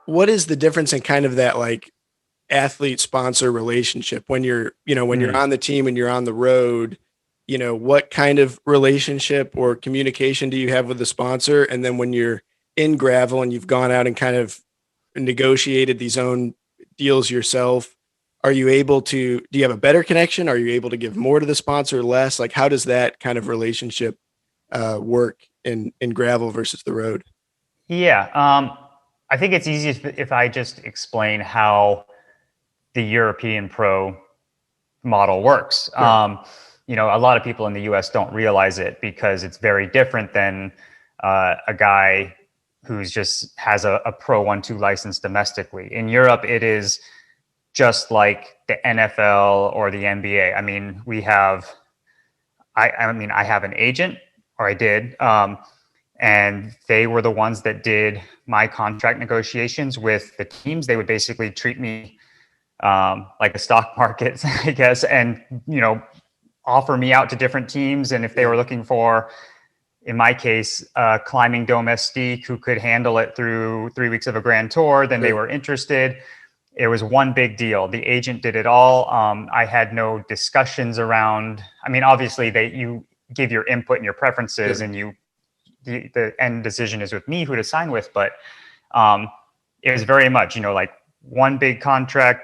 what is the difference in kind of that like athlete sponsor relationship when you're, when you're Mm. on the team and you're on the road, what kind of relationship or communication do you have with the sponsor? And then when you're in gravel and you've gone out and kind of negotiated these own deals yourself, do you have a better connection? Are you able to give more to the sponsor, less? Like, how does that kind of relationship work in gravel versus the road? Yeah, I think it's easiest if I just explain how the European pro model works. Sure. A lot of people in the US don't realize it because it's very different than a guy who's just has a Pro 1-2 license domestically. In Europe, it is just like the NFL or the NBA. I mean, I have an agent, or I did, and they were the ones that did my contract negotiations with the teams. They would basically treat me like a stock market, I guess, and offer me out to different teams. And if they were looking for, in my case, a climbing domestique who could handle it through 3 weeks of a grand tour, then they were interested. It was one big deal. The agent did it all. I had no discussions around. I mean, obviously, you give your input and your preferences, and the end decision is with me who to sign with. But it was very much, like one big contract,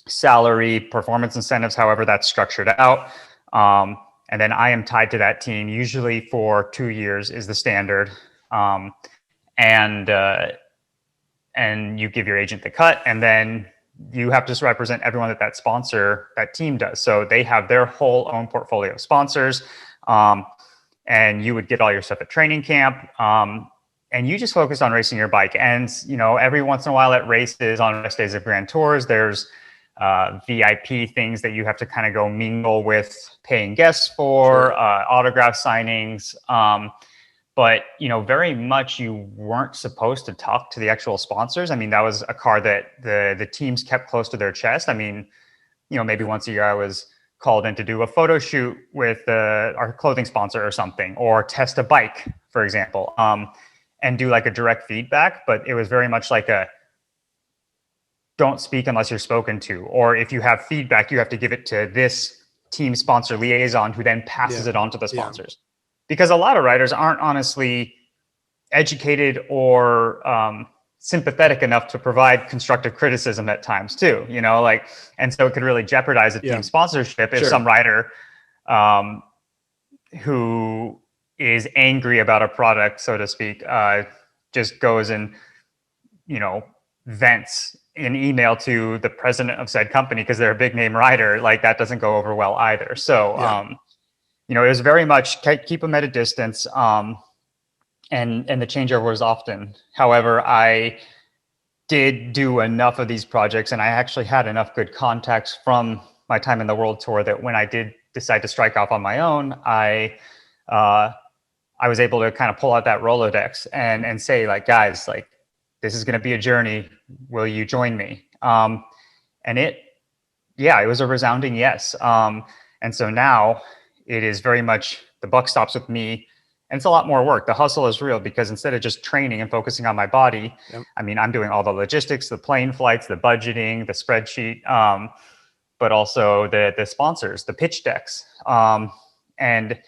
salary, performance incentives, however that's structured out. And then I am tied to that team, usually for 2 years is the standard. And you give your agent the cut, and then you have to represent everyone that team does. So they have their whole own portfolio of sponsors, and you would get all your stuff at training camp, and you just focus on racing your bike. And every once in a while at races, on rest days of grand tours, there's VIP things that you have to kind of go mingle with paying guests for, autograph signings. But, very much you weren't supposed to talk to the actual sponsors. I mean, that was a card that the teams kept close to their chest. I mean, maybe once a year I was called in to do a photo shoot with our clothing sponsor or something, or test a bike, for example, and do like a direct feedback. But it was very much like don't speak unless you're spoken to. Or if you have feedback, you have to give it to this team sponsor liaison who then passes it on to the sponsors. Because a lot of riders aren't honestly educated or sympathetic enough to provide constructive criticism at times too, and so it could really jeopardize a team sponsorship if some rider who is angry about a product, so to speak, just goes and, vents an email to the president of said company because they're a big name rider. Like, that doesn't go over well either. So, it was very much keep them at a distance, and the changeover was often. However, I did do enough of these projects, and I actually had enough good contacts from my time in the World Tour that when I did decide to strike off on my own, I was able to kind of pull out that Rolodex and say, like, guys, like, this is going to be a journey. Will you join me? And it was a resounding yes. And so now it is very much the buck stops with me, and it's a lot more work. The hustle is real because instead of just training and focusing on my body, I mean, I'm doing all the logistics, the plane flights, the budgeting, the spreadsheet, but also the sponsors, the pitch decks. And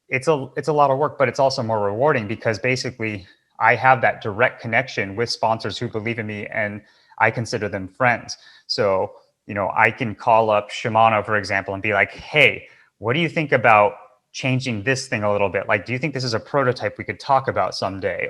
it's a lot of work, but it's also more rewarding because basically I have that direct connection with sponsors who believe in me, and I consider them friends. So, I can call up Shimano, for example, and be like, hey, what do you think about changing this thing a little bit? Like, do you think this is a prototype we could talk about someday?